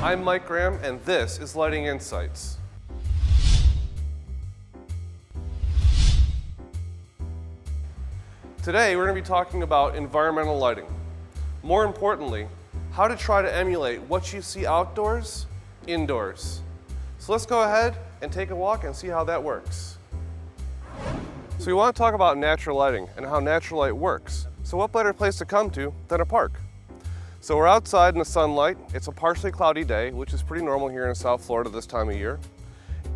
I'm Mike Graham, and this is Lighting Insights. Today, we're going to be talking about environmental lighting. More importantly, how to try to emulate what you see outdoors, indoors. So let's go ahead and take a walk and see how that works. So we want to talk about natural lighting and how natural light works. So what better place to come to than a park? So we're outside in the sunlight. It's a partially cloudy day, which is pretty normal here in South Florida this time of year.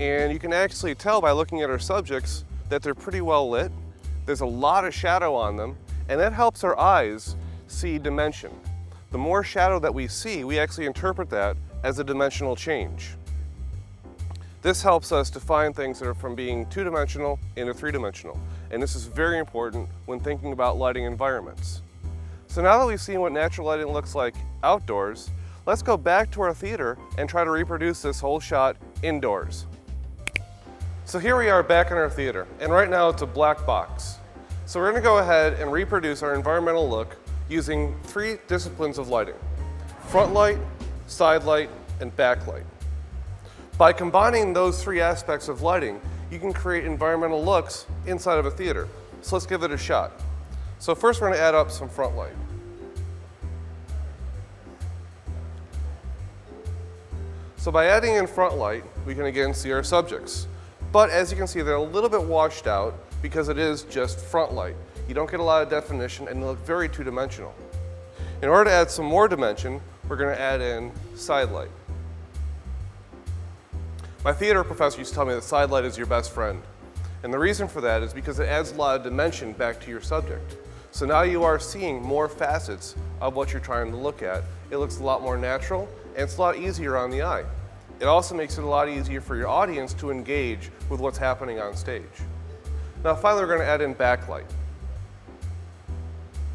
And you can actually tell by looking at our subjects that they're pretty well lit. There's a lot of shadow on them, and that helps our eyes see dimension. The more shadow that we see, we actually interpret that as a dimensional change. This helps us define things that are from being two-dimensional into three-dimensional. And this is very important when thinking about lighting environments. So now that we've seen what natural lighting looks like outdoors, let's go back to our theater and try to reproduce this whole shot indoors. So here we are back in our theater, and right now it's a black box. So we're going to go ahead and reproduce our environmental look using three disciplines of lighting: front light, side light, and backlight. By combining those three aspects of lighting, you can create environmental looks inside of a theater. So let's give it a shot. So first we're going to add up some front light. So by adding in front light, we can again see our subjects. But as you can see, they're a little bit washed out because it is just front light. You don't get a lot of definition and they look very two-dimensional. In order to add some more dimension, we're going to add in side light. My theater professor used to tell me that side light is your best friend. And the reason for that is because it adds a lot of dimension back to your subject. So now you are seeing more facets of what you're trying to look at. It looks a lot more natural, and it's a lot easier on the eye. It also makes it a lot easier for your audience to engage with what's happening on stage. Now finally, we're going to add in backlight.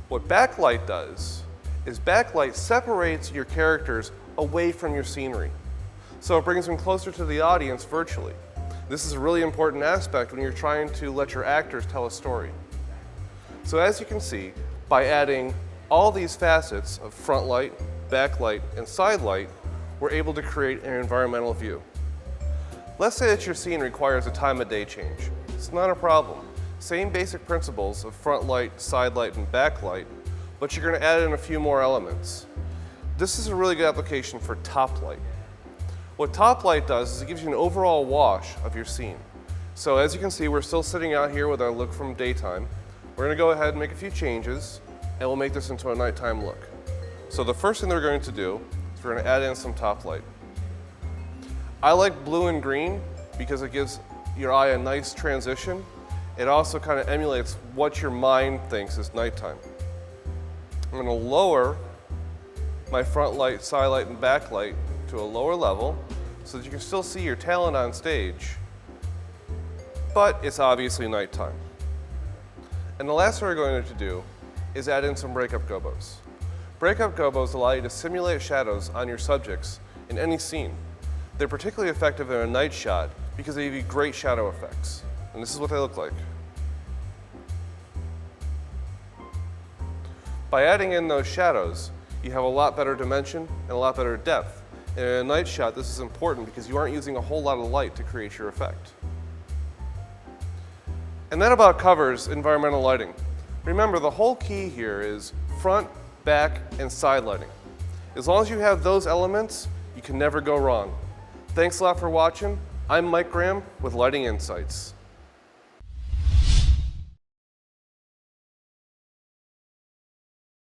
What backlight does is backlight separates your characters away from your scenery. So it brings them closer to the audience virtually. This is a really important aspect when you're trying to let your actors tell a story. So as you can see, by adding all these facets of front light, backlight, and side light, we're able to create an environmental view. Let's say that your scene requires a time of day change. It's not a problem. Same basic principles of front light, side light, and backlight, but you're going to add in a few more elements. This is a really good application for top light. What top light does is it gives you an overall wash of your scene. So as you can see, we're still sitting out here with our look from daytime. We're going to go ahead and make a few changes, and we'll make this into a nighttime look. So the first thing that we're going to do is we're going to add in some top light. I like blue and green because it gives your eye a nice transition. It also kind of emulates what your mind thinks is nighttime. I'm going to lower my front light, side light, and backlight to a lower level so that you can still see your talent on stage, but it's obviously nighttime. And the last thing we're going to do is add in some Breakup Gobos. Breakup Gobos allow you to simulate shadows on your subjects in any scene. They're particularly effective in a night shot because they give you great shadow effects. And this is what they look like. By adding in those shadows, you have a lot better dimension and a lot better depth. In a night shot, this is important because you aren't using a whole lot of light to create your effect. And that about covers environmental lighting. Remember, the whole key here is front, back, and side lighting. As long as you have those elements, you can never go wrong. Thanks a lot for watching. I'm Mike Graham with Lighting Insights.